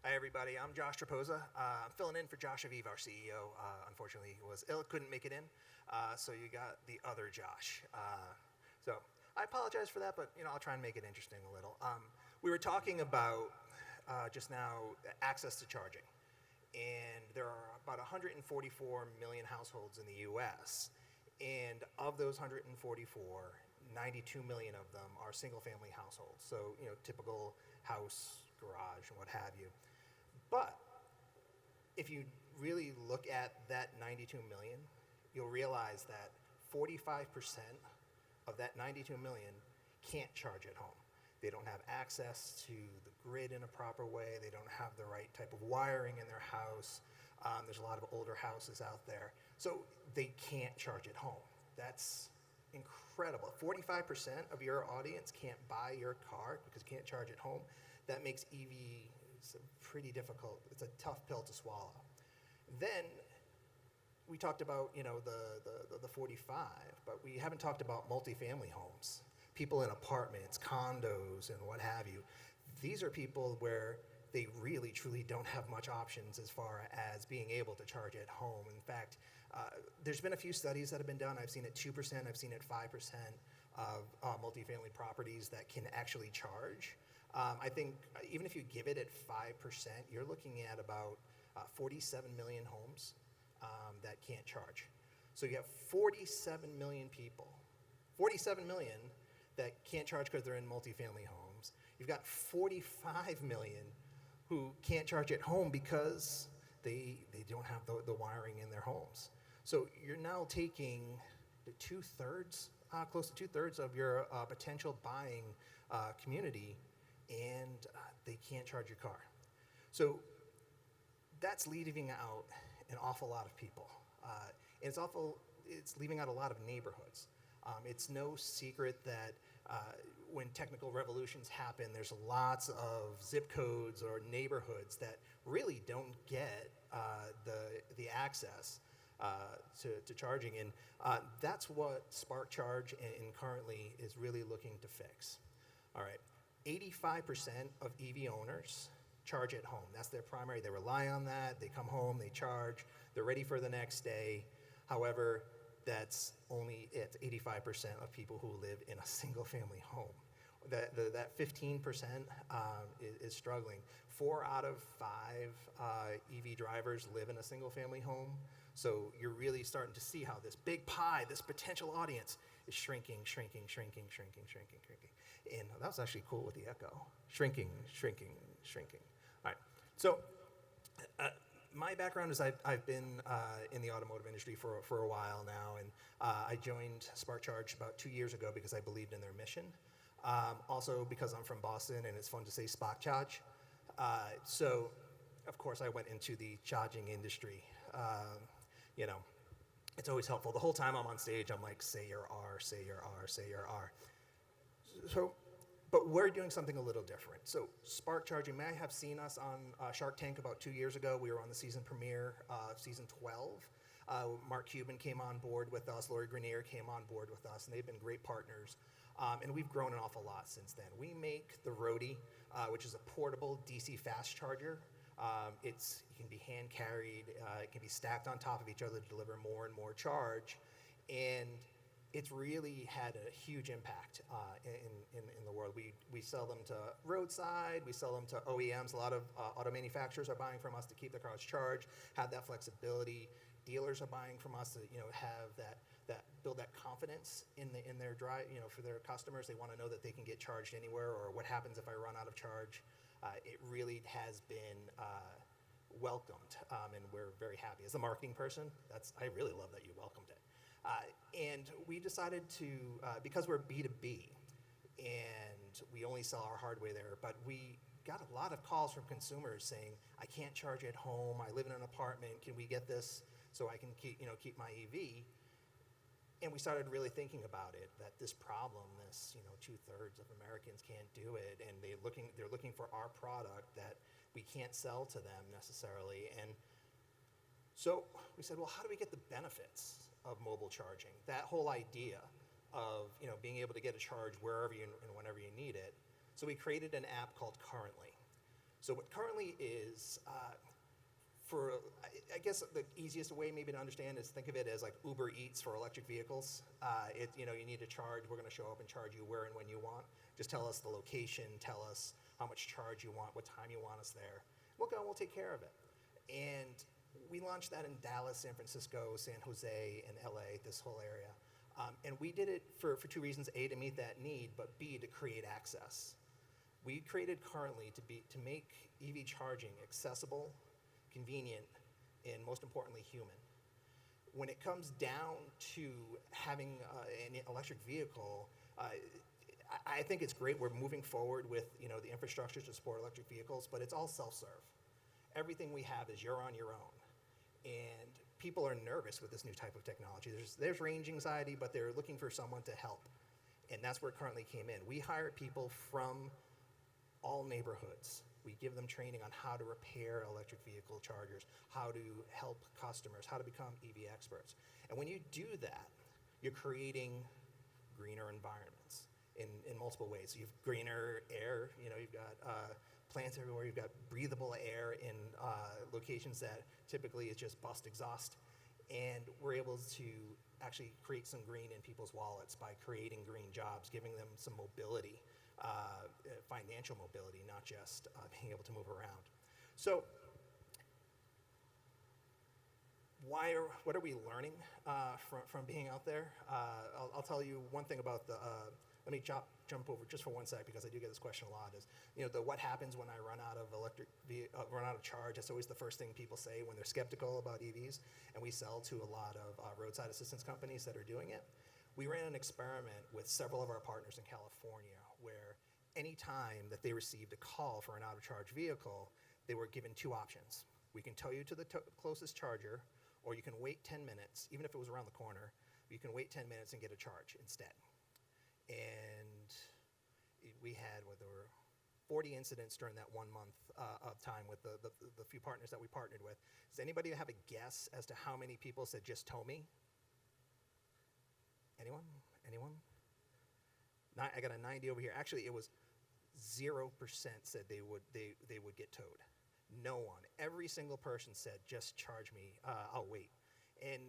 Hi, everybody. I'm Josh Traposa. I'm filling in for Josh Aviv, our CEO. Unfortunately, he was ill, couldn't make it in. So you got the other Josh. So I apologize for that, but I'll try and make it interesting a little. We were talking about just now access to charging, and there are about 144 million households in the U.S. And of those 144, 92 million of them are single-family households. So typical house, garage, and what have you. But if you really look at that 92 million, you'll realize that 45% of that 92 million can't charge at home. They don't have access to the grid in a proper way. They don't have the right type of wiring in their house. There's a lot of older houses out there. So they can't charge at home. That's incredible. 45% of your audience can't buy your car because you can't charge at home. That makes EV pretty difficult. It's a tough pill to swallow. Then we talked about the 45, but we haven't talked about multifamily homes, people in apartments, condos, and what have you. These are people where they really, truly don't have much options as far as being able to charge at home. In fact, there's been a few studies that have been done. I've seen it 2%, I've seen it 5% of multifamily properties that can actually charge. I think even if you give it at 5%, you're looking at about 47 million homes that can't charge. So you have 47 million people, 47 million that can't charge because they're in multifamily homes. You've got 45 million who can't charge at home because they don't have the wiring in their homes. So you're now taking two-thirds, close to two-thirds of your potential buying community, and they can't charge your car. So that's leaving out an awful lot of people. And it's leaving out a lot of neighborhoods. It's no secret that when technical revolutions happen, there's lots of zip codes or neighborhoods that really don't get the access to charging. And that's what Spark Charge and currently is really looking to fix. All right, 85% of EV owners charge at home. That's their primary. They rely on that. They come home, they charge, they're ready for the next day. However, that's only it. 85% of people who live in a single family home. That 15% is struggling. 4 out of 5 EV drivers live in a single family home. So you're really starting to see how this big pie, this potential audience, is shrinking. And that was actually cool with the echo. Shrinking. All right, so my background is I've been in the automotive industry for a while now, and I joined Spark Charge about 2 years ago because I believed in their mission. Also because I'm from Boston and it's fun to say Spark Charge. So of course I went into the charging industry. It's always helpful. The whole time I'm on stage, I'm like, say your R, say your R, say your R. So, but we're doing something a little different. So Spark Charging, may have seen us on Shark Tank about 2 years ago. We were on the season premiere, season 12. Mark Cuban came on board with us. Lori Grenier came on board with us, and they've been great partners. And we've grown an awful lot since then. We make the Roadie, which is a portable DC fast charger. It can be hand carried. It can be stacked on top of each other to deliver more and more charge. And it's really had a huge impact in the world. We sell them to roadside. We sell them to OEMs. A lot of auto manufacturers are buying from us to keep their cars charged, have that flexibility. Dealers are buying from us to have that build that confidence in their drive. For their customers, they want to know that they can get charged anywhere, or what happens if I run out of charge. It really has been welcomed, and we're very happy. As a marketing person, I really love that you welcomed it. And we decided to, because we're B2B, and we only sell our hardware there, but we got a lot of calls from consumers saying, I can't charge at home, I live in an apartment, can we get this so I can keep my EV? And we started really thinking about it, that this problem, this 2/3 of Americans can't do it, and they're looking for our product that we can't sell to them necessarily. And so we said, well, how do we get the benefits of mobile charging? That whole idea of being able to get a charge wherever and whenever you need it. So we created an app called Currently. So what currently is, I guess the easiest way maybe to understand is think of it as like Uber Eats for electric vehicles. You need to charge, we're going to show up and charge you where and when you want. Just tell us the location, tell us how much charge you want, what time you want us there. We'll go and we'll take care of it. And we launched that in Dallas, San Francisco, San Jose, and LA, this whole area. And we did it for two reasons: A, to meet that need, but B, to create access. We created currently to make EV charging accessible, convenient, and most importantly, human. When it comes down to having an electric vehicle, I think it's great. We're moving forward with the infrastructure to support electric vehicles, but it's all self-serve. Everything we have is you're on your own, and people are nervous with this new type of technology. There's range anxiety, but they're looking for someone to help, and that's where it currently came in. We hired people from all neighborhoods. We give them training on how to repair electric vehicle chargers, how to help customers, how to become EV experts. And when you do that, you're creating greener environments in multiple ways. You have greener air, you've got plants everywhere, you've got breathable air in locations that typically is just bust exhaust. And we're able to actually create some green in people's wallets by creating green jobs, giving them some mobility. Financial mobility, not just being able to move around. So what are we learning from being out there? I'll tell you one thing about let me jump over just for one sec, because I do get this question a lot, is what happens when I run out of charge. That's always the first thing people say when they're skeptical about EVs, and we sell to a lot of roadside assistance companies that are doing it. We ran an experiment with several of our partners in California where any time that they received a call for an out-of-charge vehicle, they were given two options. We can tow you to the closest charger, or you can wait 10 minutes, even if it was around the corner, you can wait 10 minutes and get a charge instead. And we had, there were 40 incidents during that 1 month of time with the few partners that we partnered with. Does anybody have a guess as to how many people said, just tow me? Anyone? I got a 90 over here. Actually, it was 0% said they would get towed. No one. Every single person said, just charge me, I'll wait. And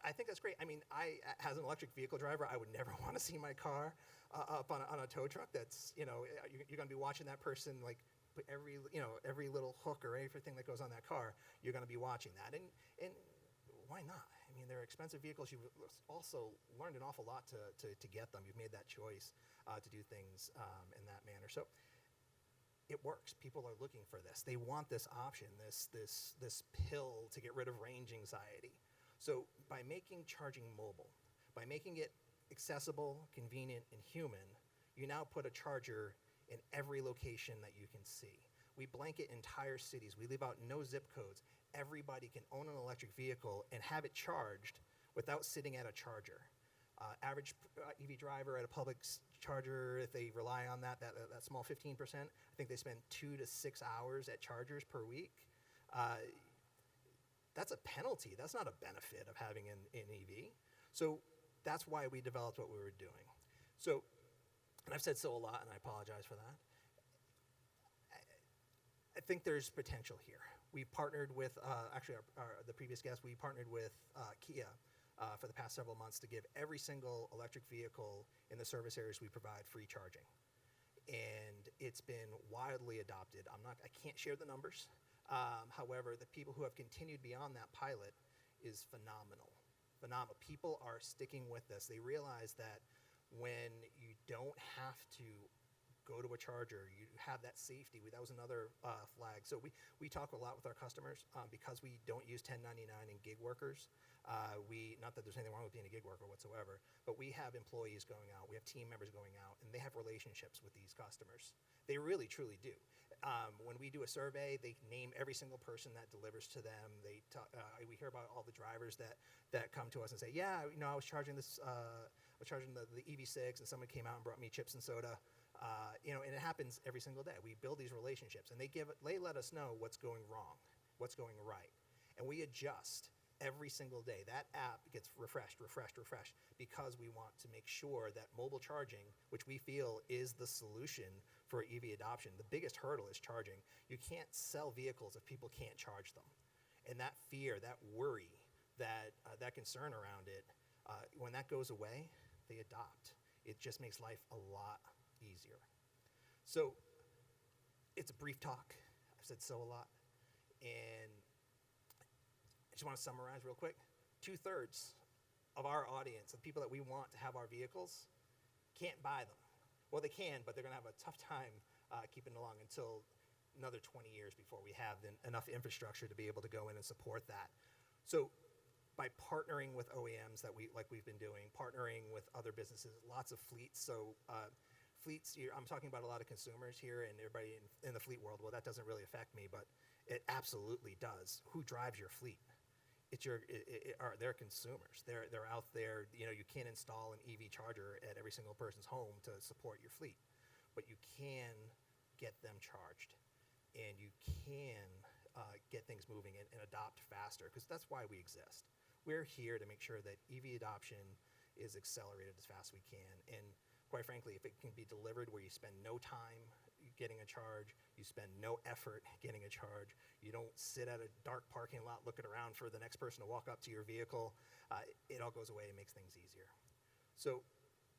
I think that's great. I mean, as an electric vehicle driver, I would never want to see my car up on a tow truck. That's, you're going to be watching that person, like, every little hook or everything that goes on that car, you're going to be watching that. And why not? I mean, they're expensive vehicles. You've also learned an awful lot to get them. You've made that choice to do things in that manner. So it works. People are looking for this. They want this option, this pill to get rid of range anxiety. So by making charging mobile, by making it accessible, convenient, and human, you now put a charger in every location that you can see. We blanket entire cities. We leave out no zip codes. Everybody can own an electric vehicle and have it charged without sitting at a charger. Average EV driver at a public charger, if they rely on that small 15%, I think they spend 2 to 6 hours at chargers per week. That's a penalty. That's not a benefit of having an EV. So that's why we developed what we were doing. So, and I've said so a lot, and I apologize for that. I think there's potential here. We partnered with, the previous guest, we partnered with Kia for the past several months to give every single electric vehicle in the service areas we provide free charging. And it's been widely adopted. I can't share the numbers. However, the people who have continued beyond that pilot is phenomenal. People are sticking with this. They realize that when you don't have to go to a charger, you have that safety. That was another flag. So we talk a lot with our customers because we don't use 1099 and gig workers. Not that there's anything wrong with being a gig worker whatsoever, but we have employees going out, we have team members going out, and they have relationships with these customers. They really, truly do. When we do a survey, they name every single person that delivers to them. We hear about all the drivers that come to us and say, yeah, I was charging this, I was charging the EV6, and someone came out and brought me chips and soda. And it happens every single day. We build these relationships, and they let us know what's going wrong, what's going right, and we adjust every single day. That app gets refreshed, because we want to make sure that mobile charging, which we feel is the solution for EV adoption. The biggest hurdle is charging. You can't sell vehicles if people can't charge them. And that fear, that worry, that concern around it, when that goes away, they adopt. It just makes life a lot easier. So it's a brief talk. I've said so a lot. And I just want to summarize real quick. 2/3 of our audience, of people that we want to have our vehicles, can't buy them. Well, they can, but they're going to have a tough time keeping it along until another 20 years before we have enough infrastructure to be able to go in and support that. So by partnering with OEMs like we've been doing, partnering with other businesses, lots of fleets. So fleets, I'm talking about a lot of consumers here and everybody in the fleet world. Well, that doesn't really affect me, but it absolutely does. Who drives your fleet? They're consumers. They're out there. You can't install an EV charger at every single person's home to support your fleet, but you can get them charged, and you can get things moving and adopt faster, because that's why we exist. We're here to make sure that EV adoption is accelerated as fast as we can. And quite frankly, if it can be delivered where you spend no time getting a charge, you spend no effort getting a charge, you don't sit at a dark parking lot looking around for the next person to walk up to your vehicle, it all goes away and makes things easier. So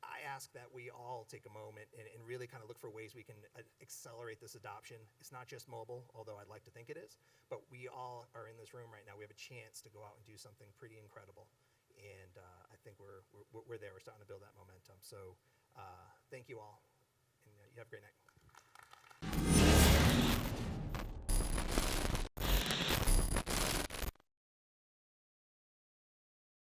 I ask that we all take a moment and really kind of look for ways we can accelerate this adoption. It's not just mobile, although I'd like to think it is, but we all are in this room right now. We have a chance to go out and do something pretty incredible, and I think we're there. We're starting to build that momentum. So thank you all, and you have a great night.